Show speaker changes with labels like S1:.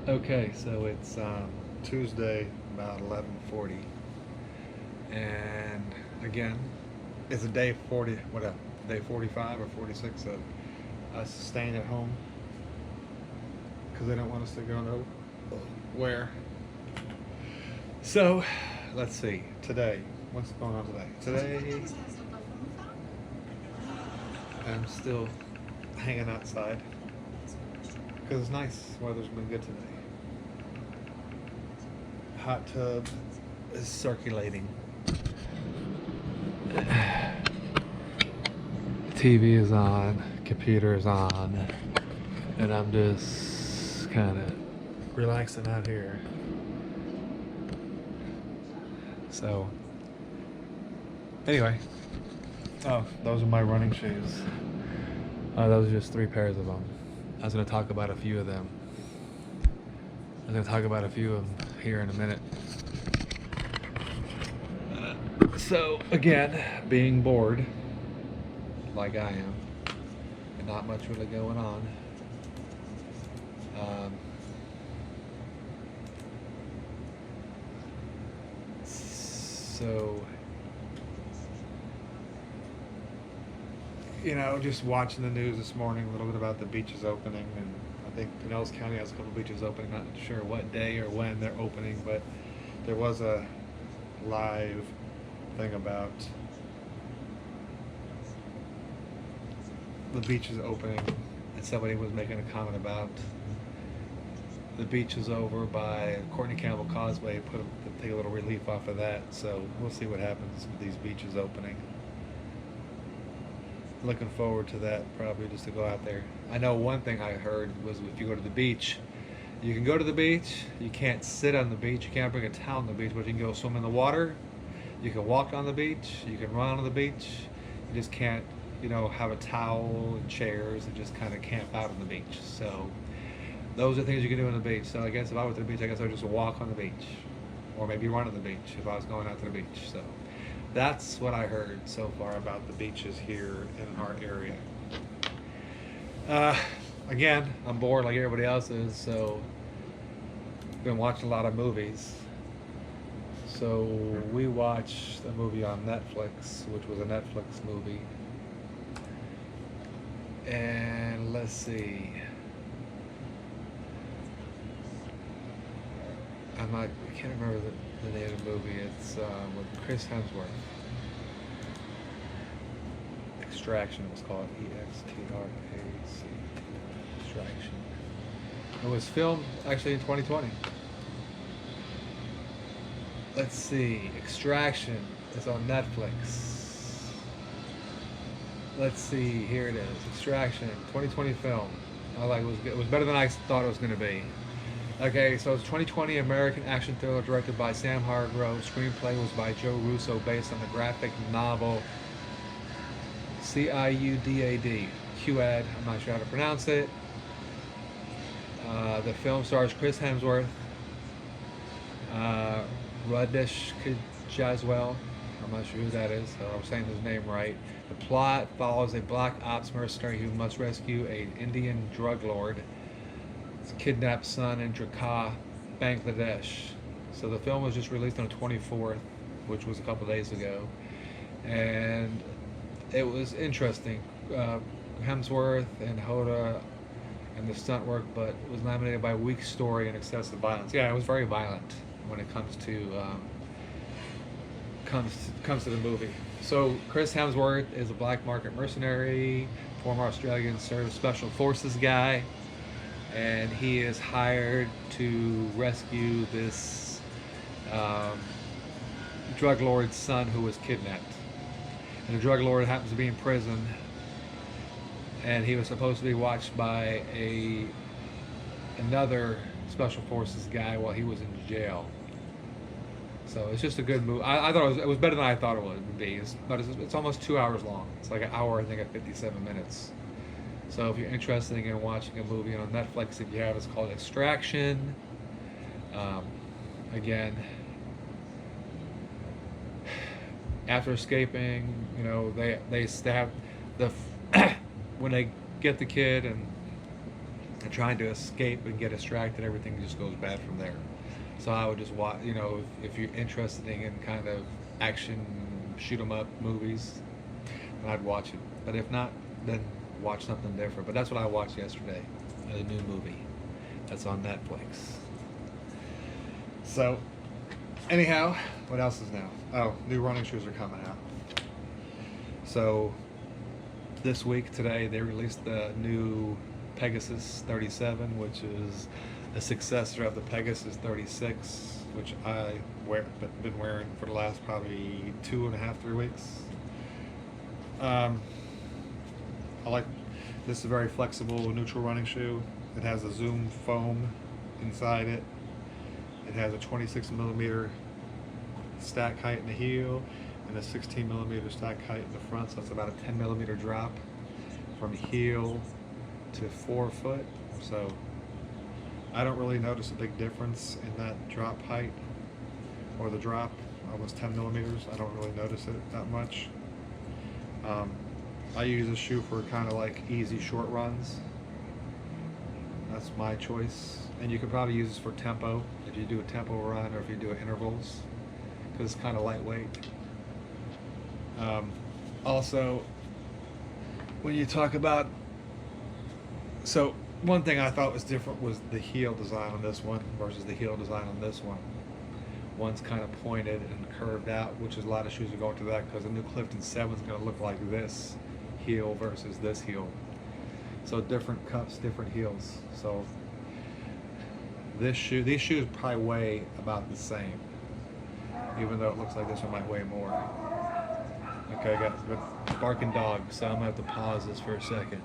S1: Okay, so it's Tuesday, about 11:40, and again, it's a day 40. What a day 45 or 46 of us staying at home because they don't want us to go nowhere. So, let's see. Today, what's going on today? Today, I'm still hanging outside because it's nice. Weather's been good today. Hot tub is circulating. TV is on, computer is on, and I'm just kind of relaxing out here. So, anyway, oh, those are my running shoes. Those are just 3 pairs of them. I was going to talk about a few of them. I'm going to talk about a few of them here in a minute. So, again, being bored, like I am, and not much really going on. So, just watching the news this morning, a little bit about the beaches opening, and I think Pinellas County has a couple beaches opening. Not sure what day or when they're opening, but there was a live thing about the beaches opening, and somebody was making a comment about the beaches over by Courtney Campbell Causeway, take a little relief off of that. So we'll see what happens with these beaches opening. Looking forward to that, probably just to go out there. I know one thing I heard was if you go to the beach, you can go to the beach, you can't sit on the beach, you can't bring a towel on the beach, but you can go swim in the water, you can walk on the beach, you can run on the beach, you just can't, have a towel and chairs and just kind of camp out on the beach. So those are things you can do on the beach. So I guess if I went to the beach, I guess I would just walk on the beach, or maybe run on the beach if I was going out to the beach. So that's what I heard so far about the beaches here in our area. Again, I'm bored like everybody else is, so been watching a lot of movies. So we watched a movie on Netflix, which was a Netflix movie. And let's see. I can't remember the name of the movie. It's with Chris Hemsworth. Extraction, it was called. Extraction. Extraction. It was filmed actually in 2020. Let's see. Extraction is on Netflix. Let's see. Here it is. Extraction, 2020 film. It was better than I thought it was going to be. Okay, so it's 2020 American action thriller directed by Sam Hargrove. Screenplay was by Joe Russo, based on the graphic novel Ciudad. Quad. I'm not sure how to pronounce it. The film stars Chris Hemsworth, Radesh Jaswell. I'm not sure who that is, so I'm saying his name right. The plot follows a black ops mercenary who must rescue an Indian drug lord kidnapped son in Dhaka, Bangladesh. So the film was just released on the 24th, which was a couple days ago, and it was interesting. Hemsworth and Hoda and the stunt work, but it was nominated by Weak Story and Excessive Violence. Yeah, it was very violent when it comes to the movie. So Chris Hemsworth is a black market mercenary, former Australian special forces guy, and he is hired to rescue this drug lord's son who was kidnapped. And the drug lord happens to be in prison, and he was supposed to be watched by another special forces guy while he was in jail. So it's just a good movie. I thought it was better than I thought it would be. But it's almost 2 hours long. It's like an hour, I think, at 57 minutes. So if you're interested in watching a movie on Netflix, if you have, it's called Extraction. Again, after escaping, they stab the when they get the kid and and trying to escape and get distracted, everything just goes bad from there. So I would just watch, if you're interested in kind of action shoot 'em up movies, then I'd watch it. But if not, then watch something different. But that's what I watched yesterday, a new movie that's on Netflix. So, anyhow, what else is now? Oh, new running shoes are coming out. So, this week, today, they released the new Pegasus 37, which is a successor of the Pegasus 36, which been wearing for the last probably 2.5, 3 weeks. I like this is a very flexible, neutral running shoe. It has a Zoom foam inside it. It has a 26 millimeter stack height in the heel and a 16 millimeter stack height in the front, so it's about a 10 millimeter drop from heel to forefoot. So I don't really notice a big difference in that drop height or the drop, almost 10 millimeters. I don't really notice it that much. I use a shoe for kind of like easy short runs. That's my choice. And you could probably use this for tempo, if you do a tempo run or if you do intervals, because it's kind of lightweight. Also, when you talk about, so one thing I thought was different was the heel design on this one versus the heel design on this one. One's kind of pointed and curved out, which is a lot of shoes are going to that, because the new Clifton 7 is going to look like this heel versus this heel. So different cups, different heels. So these shoes probably weigh about the same, even though it looks like this one might weigh more. Okay, I got a barking dog, so I'm gonna have to pause this for a second.